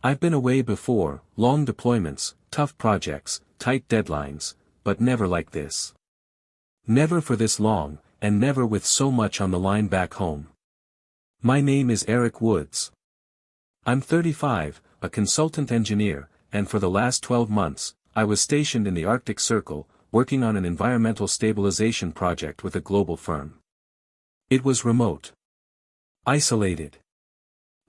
I've been away before, long deployments, tough projects, tight deadlines, but never like this. Never for this long, and never with so much on the line back home. My name is Eric Woods. I'm 35, a consultant engineer, and for the last 12 months, I was stationed in the Arctic Circle, working on an environmental stabilization project with a global firm. It was remote. Isolated.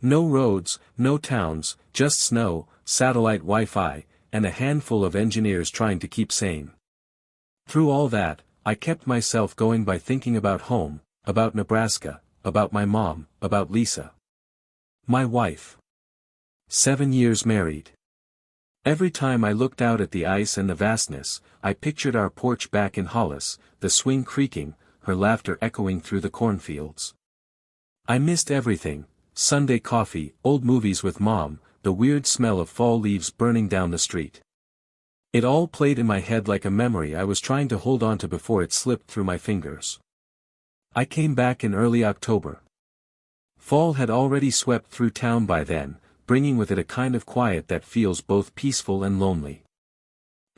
No roads, no towns, just snow, satellite Wi-Fi, and a handful of engineers trying to keep sane. Through all that, I kept myself going by thinking about home, about Nebraska, about my mom, about Lisa. My wife. 7 years married. Every time I looked out at the ice and the vastness, I pictured our porch back in Hollis, the swing creaking, her laughter echoing through the cornfields. I missed everything, Sunday coffee, old movies with mom, the weird smell of fall leaves burning down the street. It all played in my head like a memory I was trying to hold on to before it slipped through my fingers. I came back in early October. Fall had already swept through town by then, bringing with it a kind of quiet that feels both peaceful and lonely.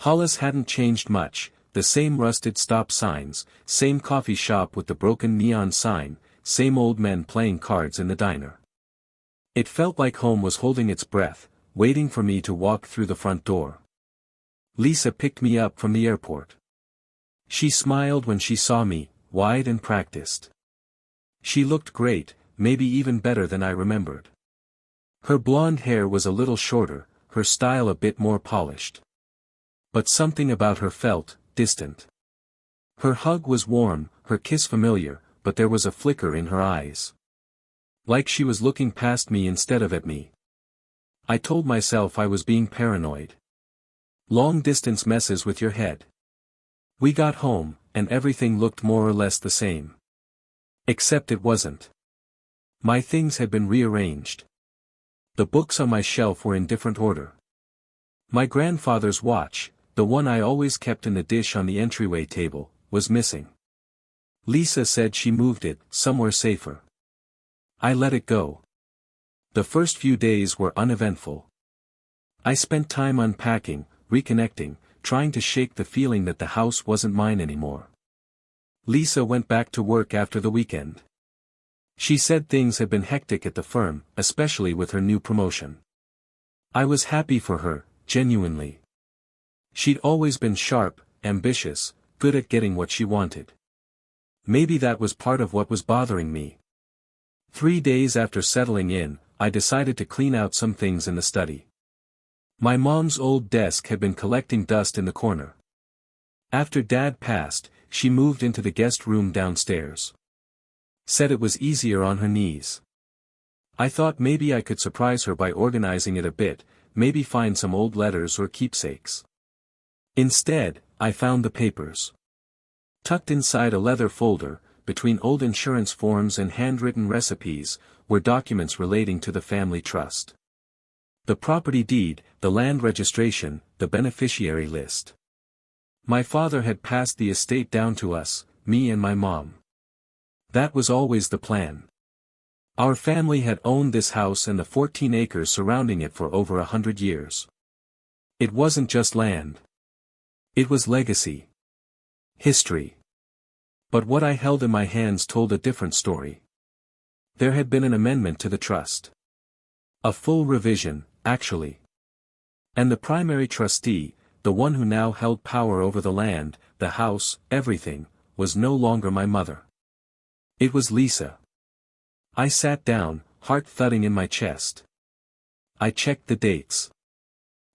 Hollis hadn't changed much, the same rusted stop signs, same coffee shop with the broken neon sign, same old men playing cards in the diner. It felt like home was holding its breath, waiting for me to walk through the front door. Lisa picked me up from the airport. She smiled when she saw me, wide and practiced. She looked great, maybe even better than I remembered. Her blonde hair was a little shorter, her style a bit more polished. But something about her felt distant. Her hug was warm, her kiss familiar, but there was a flicker in her eyes. Like she was looking past me instead of at me. I told myself I was being paranoid. Long distance messes with your head. We got home, and everything looked more or less the same. Except it wasn't. My things had been rearranged. The books on my shelf were in different order. My grandfather's watch, the one I always kept in the dish on the entryway table, was missing. Lisa said she moved it somewhere safer. I let it go. The first few days were uneventful. I spent time unpacking, reconnecting, trying to shake the feeling that the house wasn't mine anymore. Lisa went back to work after the weekend. She said things had been hectic at the firm, especially with her new promotion. I was happy for her, genuinely. She'd always been sharp, ambitious, good at getting what she wanted. Maybe that was part of what was bothering me. 3 days after settling in, I decided to clean out some things in the study. My mom's old desk had been collecting dust in the corner. After Dad passed, she moved into the guest room downstairs. Said it was easier on her knees. I thought maybe I could surprise her by organizing it a bit, maybe find some old letters or keepsakes. Instead, I found the papers. Tucked inside a leather folder, between old insurance forms and handwritten recipes, were documents relating to the family trust. The property deed, the land registration, the beneficiary list. My father had passed the estate down to us, me and my mom. That was always the plan. Our family had owned this house and the 14 acres surrounding it for over 100 years. It wasn't just land. It was legacy. History. But what I held in my hands told a different story. There had been an amendment to the trust. A full revision, actually. And the primary trustee, the one who now held power over the land, the house, everything, was no longer my mother. It was Lisa. I sat down, heart thudding in my chest. I checked the dates.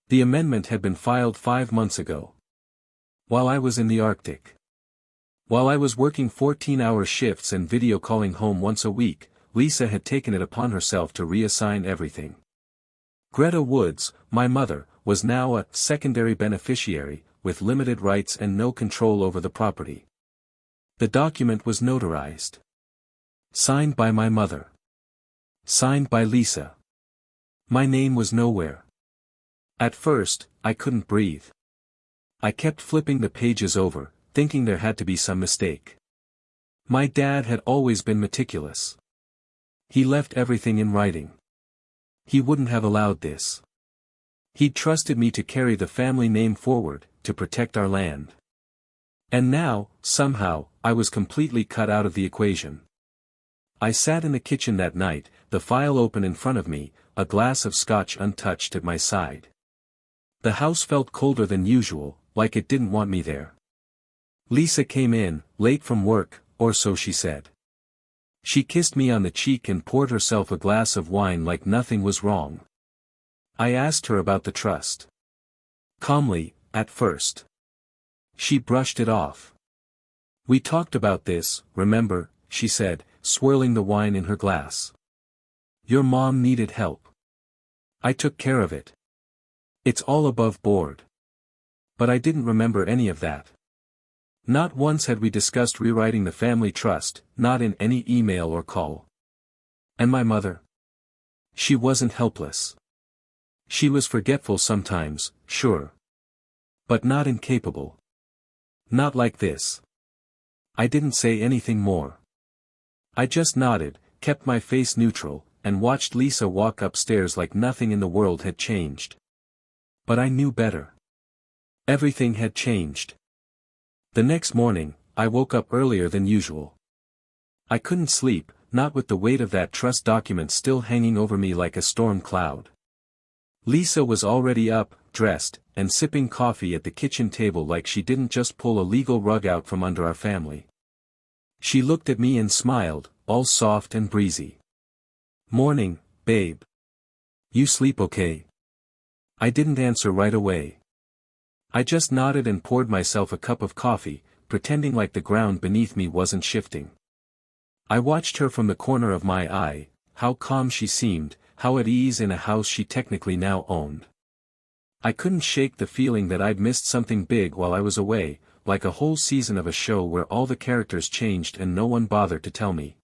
The amendment had been filed 5 months ago. While I was in the Arctic. While I was working 14-hour shifts and video calling home once a week, Lisa had taken it upon herself to reassign everything. Greta Woods, my mother, was now a secondary beneficiary, with limited rights and no control over the property. The document was notarized. Signed by my mother. Signed by Lisa. My name was nowhere. At first, I couldn't breathe. I kept flipping the pages over, thinking there had to be some mistake. My dad had always been meticulous. He left everything in writing. He wouldn't have allowed this. He'd trusted me to carry the family name forward, to protect our land. And now, somehow, I was completely cut out of the equation. I sat in the kitchen that night, the file open in front of me, a glass of scotch untouched at my side. The house felt colder than usual, like it didn't want me there. Lisa came in, late from work, or so she said. She kissed me on the cheek and poured herself a glass of wine like nothing was wrong. I asked her about the trust. Calmly, at first. She brushed it off. We talked about this, remember, she said, swirling the wine in her glass. Your mom needed help. I took care of it. It's all above board. But I didn't remember any of that. Not once had we discussed rewriting the family trust, not in any email or call. And my mother? She wasn't helpless. She was forgetful sometimes, sure. But not incapable. Not like this. I didn't say anything more. I just nodded, kept my face neutral, and watched Lisa walk upstairs like nothing in the world had changed. But I knew better. Everything had changed. The next morning, I woke up earlier than usual. I couldn't sleep, not with the weight of that trust document still hanging over me like a storm cloud. Lisa was already up, dressed, and sipping coffee at the kitchen table like she didn't just pull a legal rug out from under our family. She looked at me and smiled, all soft and breezy. Morning, babe. You sleep okay? I didn't answer right away. I just nodded and poured myself a cup of coffee, pretending like the ground beneath me wasn't shifting. I watched her from the corner of my eye, how calm she seemed, how at ease in a house she technically now owned. I couldn't shake the feeling that I'd missed something big while I was away, like a whole season of a show where all the characters changed and no one bothered to tell me.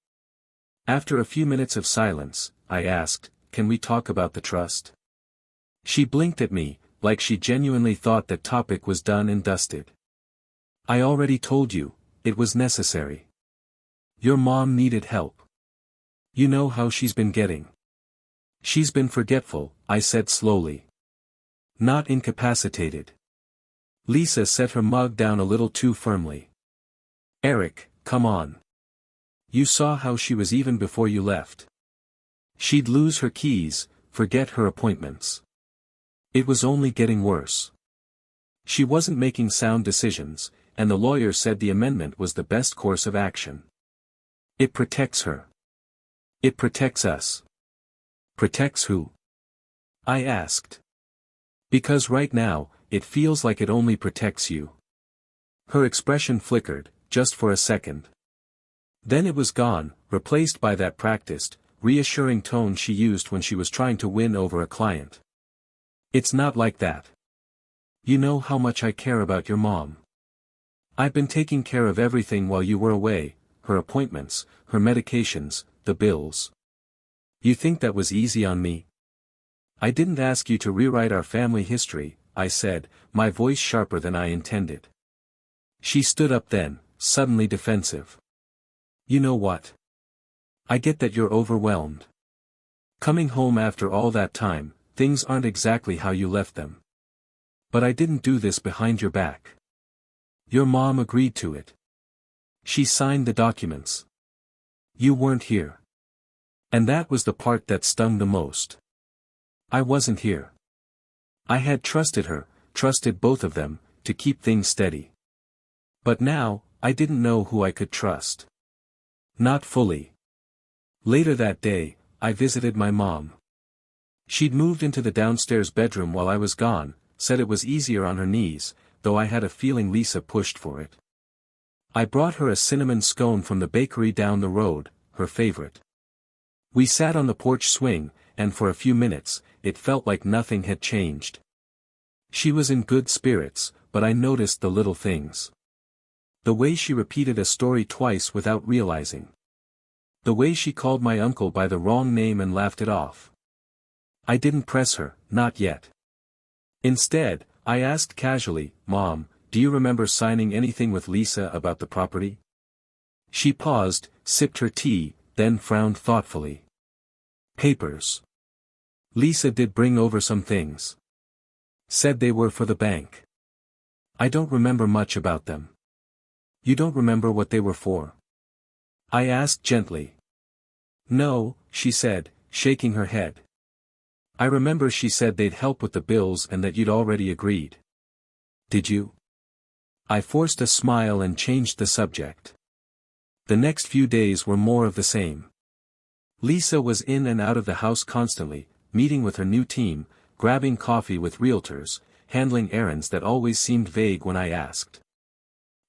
After a few minutes of silence, I asked, "Can we talk about the trust?" She blinked at me, like she genuinely thought that topic was done and dusted. I already told you, it was necessary. Your mom needed help. You know how she's been getting. She's been forgetful, I said slowly. Not incapacitated. Lisa set her mug down a little too firmly. Eric, come on. You saw how she was even before you left. She'd lose her keys, forget her appointments. It was only getting worse. She wasn't making sound decisions, and the lawyer said the amendment was the best course of action. It protects her. It protects us. Protects who? I asked. Because right now, it feels like it only protects you. Her expression flickered, just for a second. Then it was gone, replaced by that practiced, reassuring tone she used when she was trying to win over a client. It's not like that. You know how much I care about your mom. I've been taking care of everything while you were away, her appointments, her medications, the bills. You think that was easy on me? I didn't ask you to rewrite our family history, I said, my voice sharper than I intended. She stood up then, suddenly defensive. You know what? I get that you're overwhelmed. Coming home after all that time, things aren't exactly how you left them. But I didn't do this behind your back. Your mom agreed to it. She signed the documents. You weren't here. And that was the part that stung the most. I wasn't here. I had trusted her, trusted both of them, to keep things steady. But now, I didn't know who I could trust. Not fully. Later that day, I visited my mom. She'd moved into the downstairs bedroom while I was gone, said it was easier on her knees, though I had a feeling Lisa pushed for it. I brought her a cinnamon scone from the bakery down the road, her favorite. We sat on the porch swing, and for a few minutes, it felt like nothing had changed. She was in good spirits, but I noticed the little things. The way she repeated a story twice without realizing. The way she called my uncle by the wrong name and laughed it off. I didn't press her, not yet. Instead, I asked casually, Mom, do you remember signing anything with Lisa about the property? She paused, sipped her tea, then frowned thoughtfully. Papers. Lisa did bring over some things. Said they were for the bank. I don't remember much about them. You don't remember what they were for? I asked gently. No, she said, shaking her head. I remember she said they'd help with the bills and that you'd already agreed. Did you? I forced a smile and changed the subject. The next few days were more of the same. Lisa was in and out of the house constantly, meeting with her new team, grabbing coffee with realtors, handling errands that always seemed vague when I asked.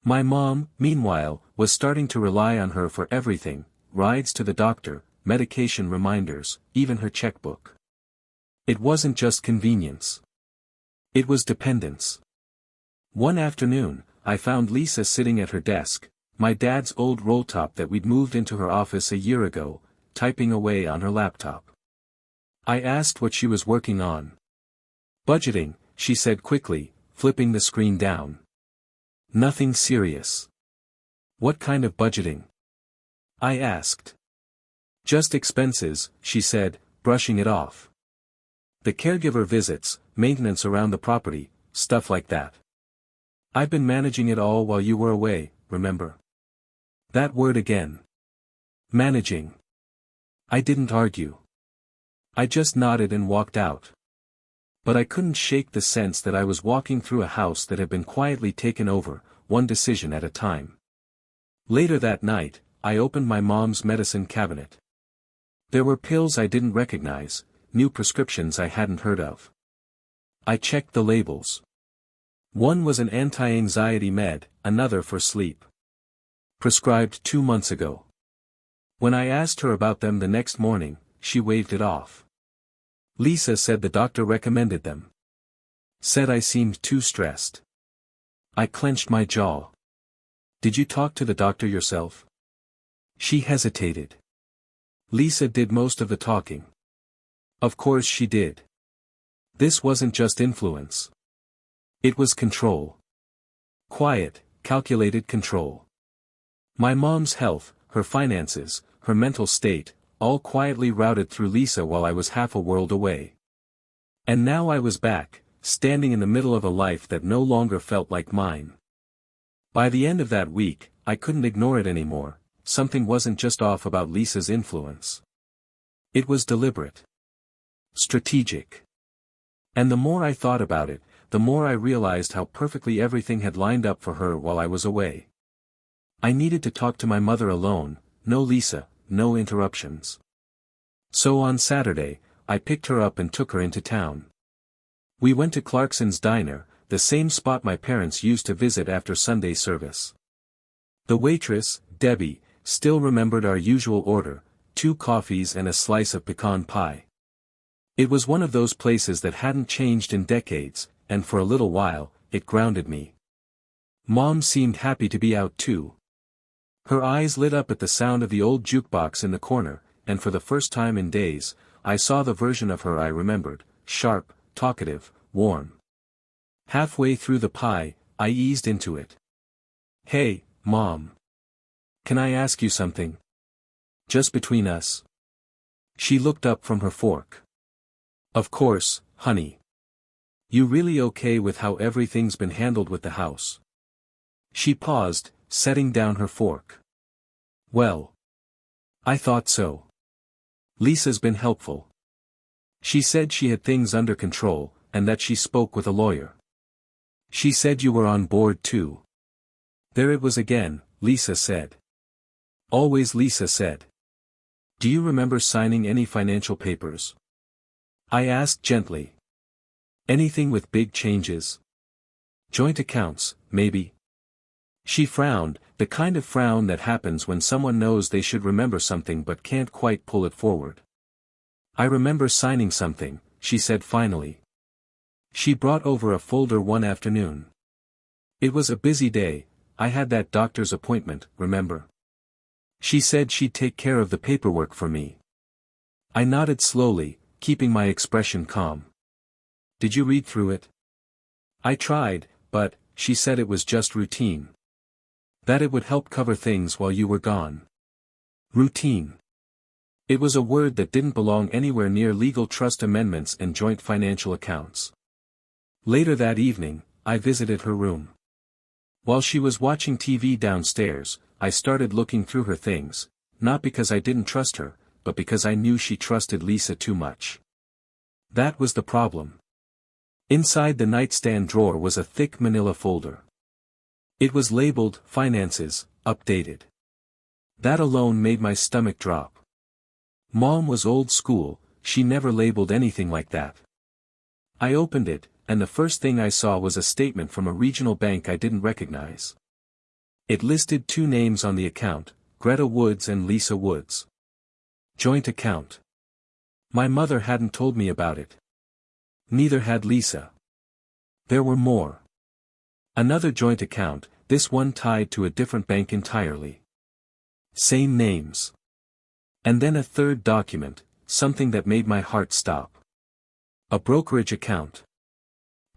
My mom, meanwhile, was starting to rely on her for everything, rides to the doctor, medication reminders, even her checkbook. It wasn't just convenience. It was dependence. One afternoon, I found Lisa sitting at her desk, my dad's old roll-top that we'd moved into her office a year ago, typing away on her laptop. I asked what she was working on. Budgeting, she said quickly, flipping the screen down. Nothing serious. What kind of budgeting? I asked. Just expenses, she said, brushing it off. The caregiver visits, maintenance around the property, stuff like that. I've been managing it all while you were away, remember? That word again. Managing. I didn't argue. I just nodded and walked out. But I couldn't shake the sense that I was walking through a house that had been quietly taken over, one decision at a time. Later that night, I opened my mom's medicine cabinet. There were pills I didn't recognize, new prescriptions I hadn't heard of. I checked the labels. One was an anti-anxiety med, another for sleep. Prescribed 2 months ago. When I asked her about them the next morning, she waved it off. Lisa said the doctor recommended them. Said I seemed too stressed. I clenched my jaw. Did you talk to the doctor yourself? She hesitated. Lisa did most of the talking. Of course she did. This wasn't just influence. It was control. Quiet, calculated control. My mom's health, her finances, her mental state, all quietly routed through Lisa while I was half a world away. And now I was back, standing in the middle of a life that no longer felt like mine. By the end of that week, I couldn't ignore it anymore, something wasn't just off about Lisa's influence. It was deliberate. Strategic. And the more I thought about it, the more I realized how perfectly everything had lined up for her while I was away. I needed to talk to my mother alone, no Lisa, no interruptions. So on Saturday, I picked her up and took her into town. We went to Clarkson's Diner, the same spot my parents used to visit after Sunday service. The waitress, Debbie, still remembered our usual order, 2 coffees and a slice of pecan pie. It was one of those places that hadn't changed in decades, and for a little while, it grounded me. Mom seemed happy to be out too. Her eyes lit up at the sound of the old jukebox in the corner, and for the first time in days, I saw the version of her I remembered, sharp, talkative, warm. Halfway through the pie, I eased into it. Hey, Mom. Can I ask you something? Just between us. She looked up from her fork. Of course, honey. You really okay with how everything's been handled with the house? She paused, setting down her fork. Well. I thought so. Lisa's been helpful. She said she had things under control, and that she spoke with a lawyer. She said you were on board too. There it was again, Lisa said. Always Lisa said. Do you remember signing any financial papers? I asked gently. Anything with big changes? Joint accounts, maybe? She frowned, the kind of frown that happens when someone knows they should remember something but can't quite pull it forward. I remember signing something, she said finally. She brought over a folder one afternoon. It was a busy day, I had that doctor's appointment, remember? She said she'd take care of the paperwork for me. I nodded slowly, keeping my expression calm. Did you read through it? I tried, but, she said it was just routine. That it would help cover things while you were gone. Routine. It was a word that didn't belong anywhere near legal trust amendments and joint financial accounts. Later that evening, I visited her room. While she was watching TV downstairs, I started looking through her things, not because I didn't trust her, but because I knew she trusted Lisa too much. That was the problem. Inside the nightstand drawer was a thick manila folder. It was labeled, Finances, Updated. That alone made my stomach drop. Mom was old school, she never labeled anything like that. I opened it, and the first thing I saw was a statement from a regional bank I didn't recognize. It listed two names on the account, Greta Woods and Lisa Woods. Joint account. My mother hadn't told me about it. Neither had Lisa. There were more. Another joint account, this one tied to a different bank entirely. Same names. And then a third document, something that made my heart stop. A brokerage account.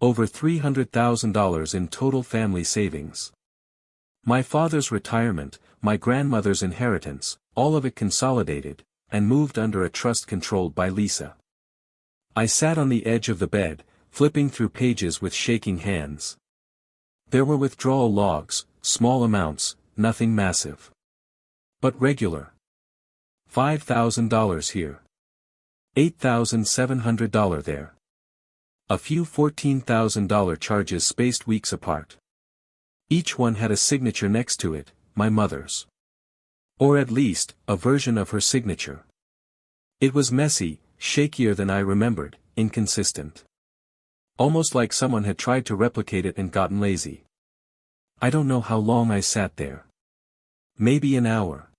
Over $300,000 in total family savings. My father's retirement, my grandmother's inheritance, all of it consolidated, and moved under a trust controlled by Lisa. I sat on the edge of the bed, flipping through pages with shaking hands. There were withdrawal logs, small amounts, nothing massive. But regular. $5,000 here. $8,700 there. A few $14,000 charges spaced weeks apart. Each one had a signature next to it, my mother's. Or at least, a version of her signature. It was messy, shakier than I remembered, inconsistent. Almost like someone had tried to replicate it and gotten lazy. I don't know how long I sat there. Maybe an hour.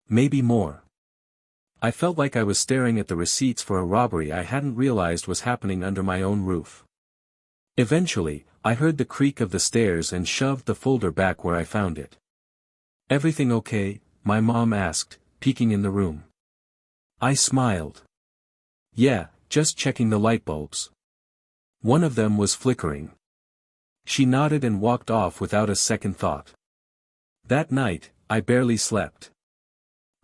Maybe more. I felt like I was staring at the receipts for a robbery I hadn't realized was happening under my own roof. Eventually, I heard the creak of the stairs and shoved the folder back where I found it. "Everything okay?" my mom asked, peeking in the room. I smiled. "Yeah, just checking the light bulbs. One of them was flickering." She nodded and walked off without a second thought. That night, I barely slept.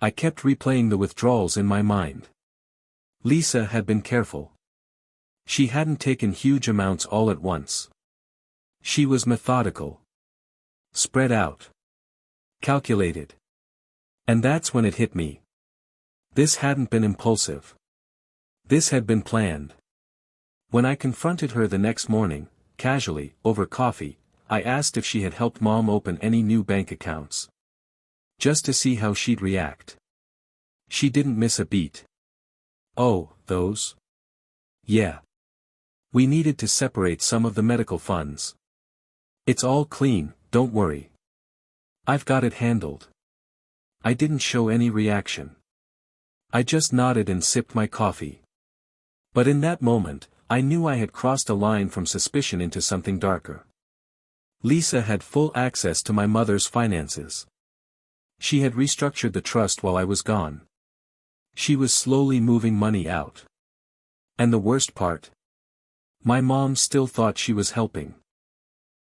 I kept replaying the withdrawals in my mind. Lisa had been careful. She hadn't taken huge amounts all at once. She was methodical. Spread out. Calculated. And that's when it hit me. This hadn't been impulsive. This had been planned. When I confronted her the next morning, casually, over coffee, I asked if she had helped Mom open any new bank accounts. Just to see how she'd react. She didn't miss a beat. "Oh, those? Yeah. We needed to separate some of the medical funds. It's all clean, don't worry. I've got it handled." I didn't show any reaction. I just nodded and sipped my coffee. But in that moment, I knew I had crossed a line from suspicion into something darker. Lisa had full access to my mother's finances. She had restructured the trust while I was gone. She was slowly moving money out. And the worst part? My mom still thought she was helping.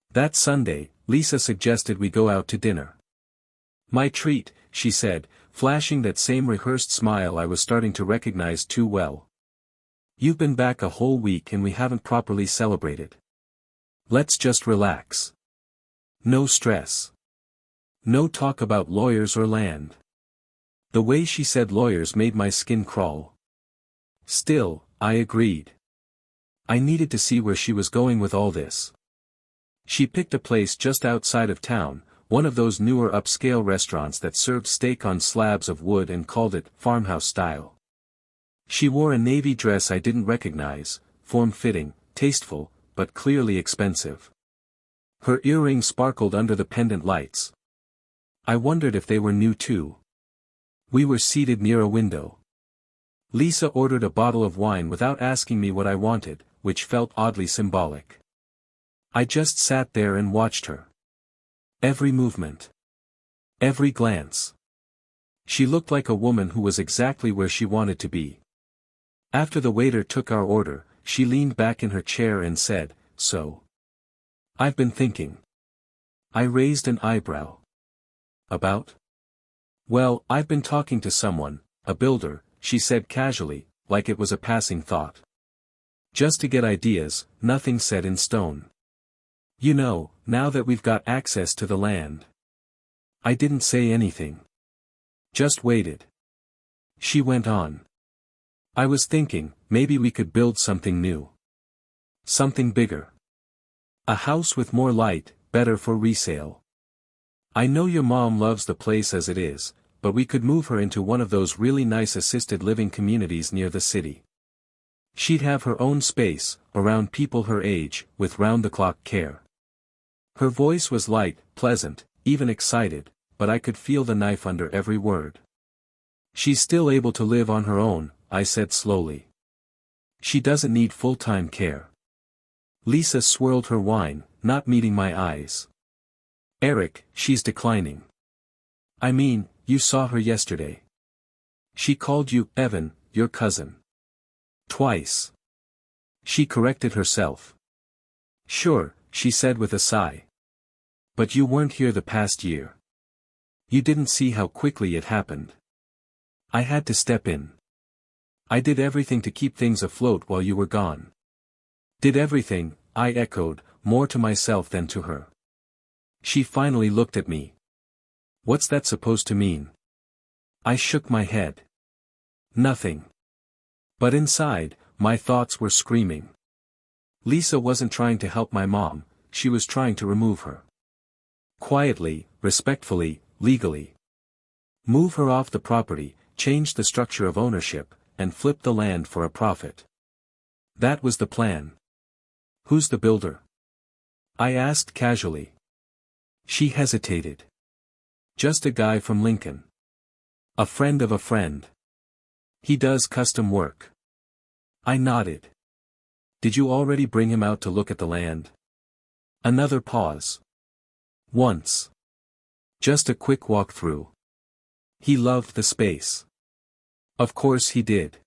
That Sunday, Lisa suggested we go out to dinner. "My treat," she said, flashing that same rehearsed smile I was starting to recognize too well. "You've been back a whole week and we haven't properly celebrated. Let's just relax. No stress. No talk about lawyers or land." The way she said lawyers made my skin crawl. Still, I agreed. I needed to see where she was going with all this. She picked a place just outside of town, one of those newer upscale restaurants that served steak on slabs of wood and called it farmhouse style. She wore a navy dress I didn't recognize, form-fitting, tasteful, but clearly expensive. Her earrings sparkled under the pendant lights. I wondered if they were new too. We were seated near a window. Lisa ordered a bottle of wine without asking me what I wanted, which felt oddly symbolic. I just sat there and watched her. Every movement. Every glance. She looked like a woman who was exactly where she wanted to be. After the waiter took our order, she leaned back in her chair and said, "So. I've been thinking." I raised an eyebrow. "About?" "Well, I've been talking to someone, a builder," she said casually, like it was a passing thought. Just to get ideas, nothing set in stone. You know, now that we've got access to the land. I didn't say anything. Just waited. She went on. I was thinking, maybe we could build something new. Something bigger. A house with more light, better for resale. I know your mom loves the place as it is, but we could move her into one of those really nice assisted living communities near the city. She'd have her own space, around people her age, with round-the-clock care. Her voice was light, pleasant, even excited, but I could feel the knife under every word. She's still able to live on her own, I said slowly. She doesn't need full-time care. Lisa swirled her wine, not meeting my eyes. Eric, she's declining. I mean, you saw her yesterday. She called you, Evan, your cousin. Twice. She corrected herself. Sure, she said with a sigh. But you weren't here the past year. You didn't see how quickly it happened. I had to step in. I did everything to keep things afloat while you were gone. Did everything, I echoed, more to myself than to her. She finally looked at me. What's that supposed to mean? I shook my head. Nothing. But inside, my thoughts were screaming. Lisa wasn't trying to help my mom, she was trying to remove her. Quietly, respectfully, legally. Move her off the property, change the structure of ownership, and flip the land for a profit. That was the plan. Who's the builder? I asked casually. She hesitated. Just a guy from Lincoln. A friend of a friend. He does custom work. I nodded. Did you already bring him out to look at the land? Another pause. Once. Just a quick walkthrough. He loved the space. Of course he did.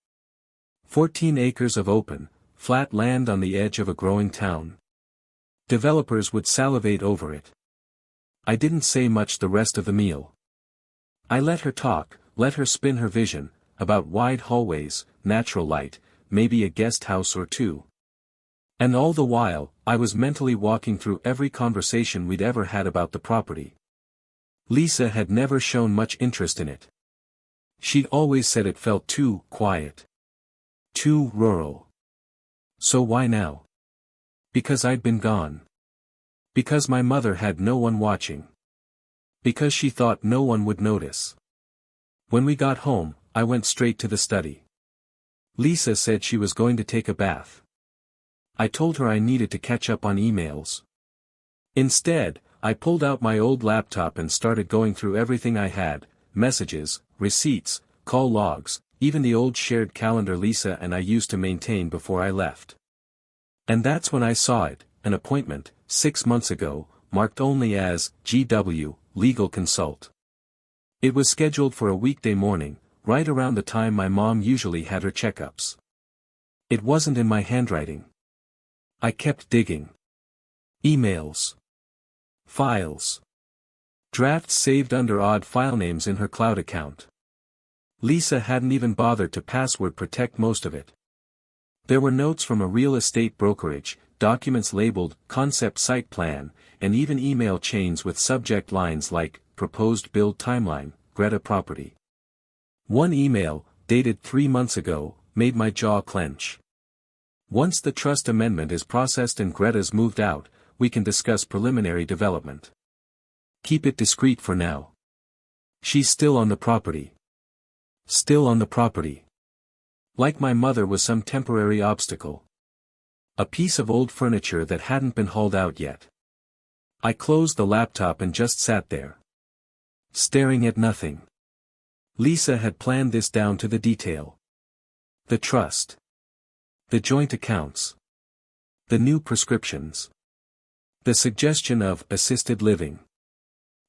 14 acres of open, flat land on the edge of a growing town. Developers would salivate over it. I didn't say much the rest of the meal. I let her talk, let her spin her vision, about wide hallways, natural light, maybe a guest house or two. And all the while, I was mentally walking through every conversation we'd ever had about the property. Lisa had never shown much interest in it. She'd always said it felt too quiet. Too rural. So why now? Because I'd been gone. Because my mother had no one watching. Because she thought no one would notice. When we got home, I went straight to the study. Lisa said she was going to take a bath. I told her I needed to catch up on emails. Instead, I pulled out my old laptop and started going through everything I had, messages, receipts, call logs, even the old shared calendar Lisa and I used to maintain before I left. And that's when I saw it, an appointment, 6 months ago, marked only as GW, Legal Consult. It was scheduled for a weekday morning, right around the time my mom usually had her checkups. It wasn't in my handwriting. I kept digging. Emails. Files. Drafts saved under odd file names in her cloud account. Lisa hadn't even bothered to password protect most of it. There were notes from a real estate brokerage, documents labeled concept site plan, and even email chains with subject lines like proposed build timeline, Greta property. One email, dated 3 months ago, made my jaw clench. Once the trust amendment is processed and Greta's moved out, we can discuss preliminary development. Keep it discreet for now. She's still on the property. Still on the property. Like my mother was some temporary obstacle. A piece of old furniture that hadn't been hauled out yet. I closed the laptop and just sat there. Staring at nothing. Lisa had planned this down to the detail. The trust. The joint accounts. The new prescriptions. The suggestion of assisted living.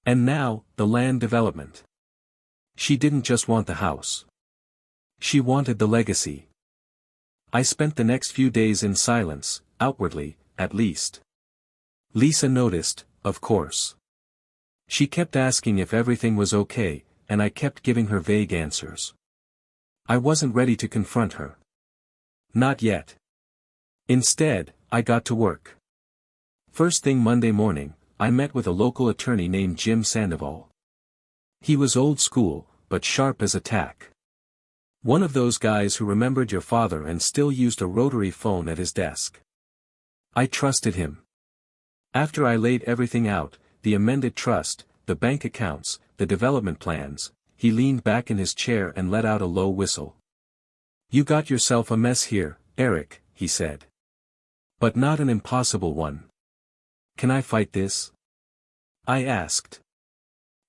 And now, the land development. She didn't just want the house. She wanted the legacy. I spent the next few days in silence, outwardly, at least. Lisa noticed, of course. She kept asking if everything was okay, and I kept giving her vague answers. I wasn't ready to confront her. Not yet. Instead, I got to work. First thing Monday morning, I met with a local attorney named Jim Sandoval. He was old school, but sharp as a tack. One of those guys who remembered your father and still used a rotary phone at his desk. I trusted him. After I laid everything out, the amended trust, the bank accounts, the development plans, he leaned back in his chair and let out a low whistle. "You got yourself a mess here, Eric," he said. "But not an impossible one. Can I fight this?" I asked.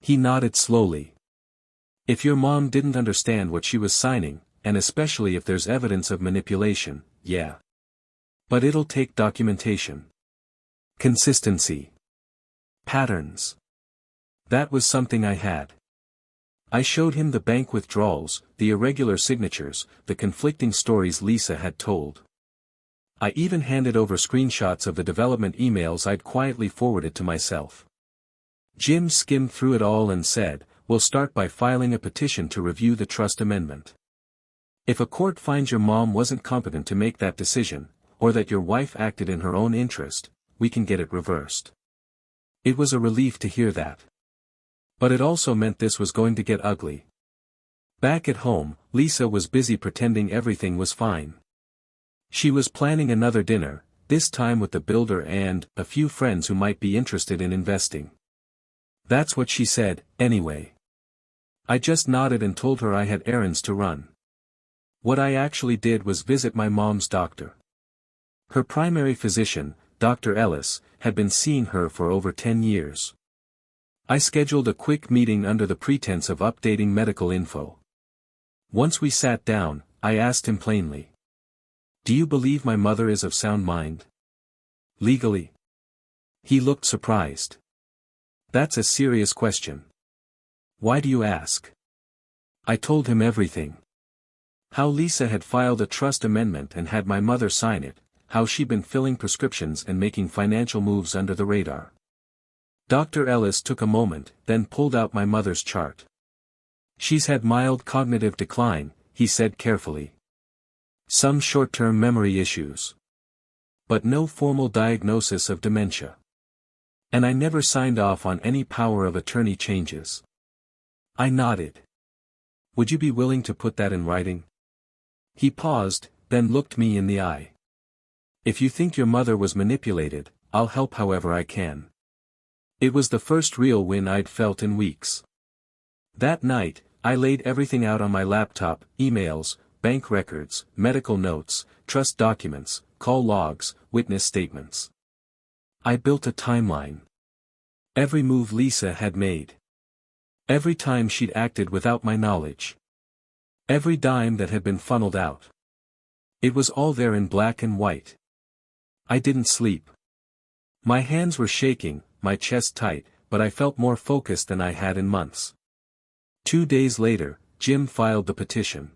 He nodded slowly. "If your mom didn't understand what she was signing, and especially if there's evidence of manipulation, yeah. But it'll take documentation. Consistency. Patterns. That was something I had. I showed him the bank withdrawals, the irregular signatures, the conflicting stories Lisa had told. I even handed over screenshots of the development emails I'd quietly forwarded to myself. Jim skimmed through it all and said, "We'll start by filing a petition to review the trust amendment. If a court finds your mom wasn't competent to make that decision, or that your wife acted in her own interest, we can get it reversed." It was a relief to hear that. But it also meant this was going to get ugly. Back at home, Lisa was busy pretending everything was fine. She was planning another dinner, this time with the builder and a few friends who might be interested in investing. That's what she said, anyway. I just nodded and told her I had errands to run. What I actually did was visit my mom's doctor. Her primary physician, Dr. Ellis, had been seeing her for over 10 years. I scheduled a quick meeting under the pretense of updating medical info. Once we sat down, I asked him plainly. "Do you believe my mother is of sound mind? Legally?" He looked surprised. "That's a serious question. Why do you ask?" I told him everything. How Lisa had filed a trust amendment and had my mother sign it, how she'd been filling prescriptions and making financial moves under the radar. Dr. Ellis took a moment, then pulled out my mother's chart. "She's had mild cognitive decline," he said carefully. "Some short-term memory issues. But no formal diagnosis of dementia. And I never signed off on any power of attorney changes." I nodded. "Would you be willing to put that in writing?" He paused, then looked me in the eye. "If you think your mother was manipulated, I'll help however I can." It was the first real win I'd felt in weeks. That night, I laid everything out on my laptop, emails, bank records, medical notes, trust documents, call logs, witness statements. I built a timeline. Every move Lisa had made. Every time she'd acted without my knowledge. Every dime that had been funneled out. It was all there in black and white. I didn't sleep. My hands were shaking, my chest tight, but I felt more focused than I had in months. 2 days later, Jim filed the petition.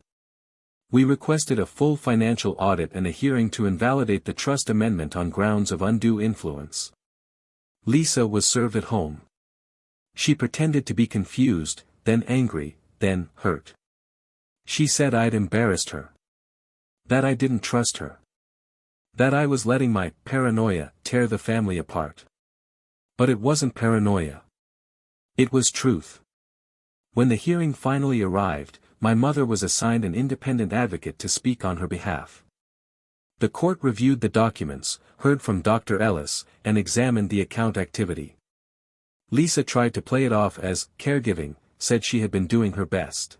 We requested a full financial audit and a hearing to invalidate the trust amendment on grounds of undue influence. Lisa was served at home. She pretended to be confused, then angry, then hurt. She said I'd embarrassed her. That I didn't trust her. That I was letting my paranoia tear the family apart. But it wasn't paranoia. It was truth. When the hearing finally arrived, my mother was assigned an independent advocate to speak on her behalf. The court reviewed the documents, heard from Dr. Ellis, and examined the account activity. Lisa tried to play it off as caregiving, said she had been doing her best.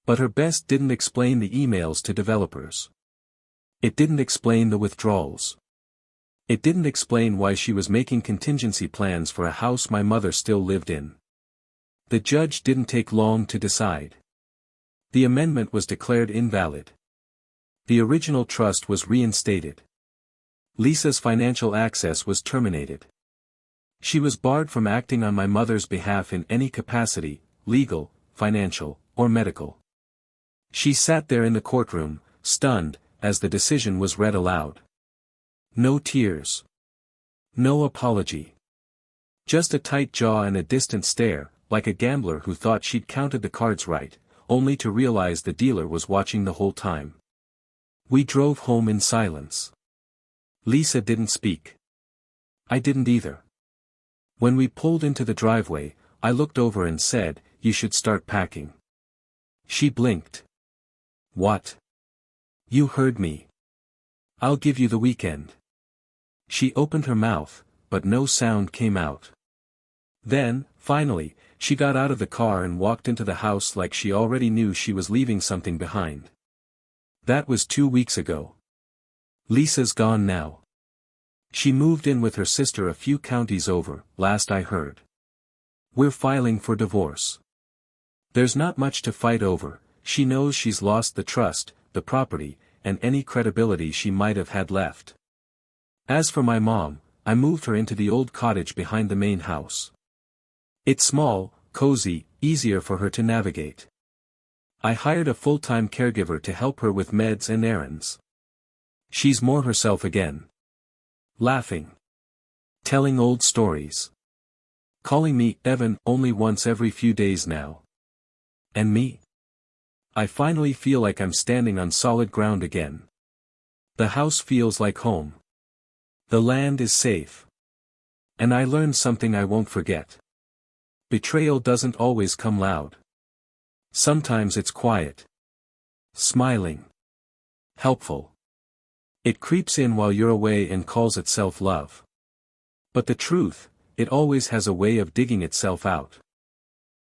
But her best didn't explain the emails to developers. It didn't explain the withdrawals. It didn't explain why she was making contingency plans for a house my mother still lived in. The judge didn't take long to decide. The amendment was declared invalid. The original trust was reinstated. Lisa's financial access was terminated. She was barred from acting on my mother's behalf in any capacity, legal, financial, or medical. She sat there in the courtroom, stunned, as the decision was read aloud. No tears. No apology. Just a tight jaw and a distant stare, like a gambler who thought she'd counted the cards right, only to realize the dealer was watching the whole time. We drove home in silence. Lisa didn't speak. I didn't either. When we pulled into the driveway, I looked over and said, "You should start packing." She blinked. "What?" "You heard me. I'll give you the weekend." She opened her mouth, but no sound came out. Then, finally, she got out of the car and walked into the house like she already knew she was leaving something behind. That was 2 weeks ago. Lisa's gone now. She moved in with her sister a few counties over, last I heard. We're filing for divorce. There's not much to fight over. She knows she's lost the trust, the property, and any credibility she might have had left. As for my mom, I moved her into the old cottage behind the main house. It's small, cozy, easier for her to navigate. I hired a full-time caregiver to help her with meds and errands. She's more herself again. Laughing. Telling old stories. Calling me Evan only once every few days now. And me? I finally feel like I'm standing on solid ground again. The house feels like home. The land is safe. And I learned something I won't forget. Betrayal doesn't always come loud. Sometimes it's quiet. Smiling. Helpful. It creeps in while you're away and calls itself love. But the truth, it always has a way of digging itself out.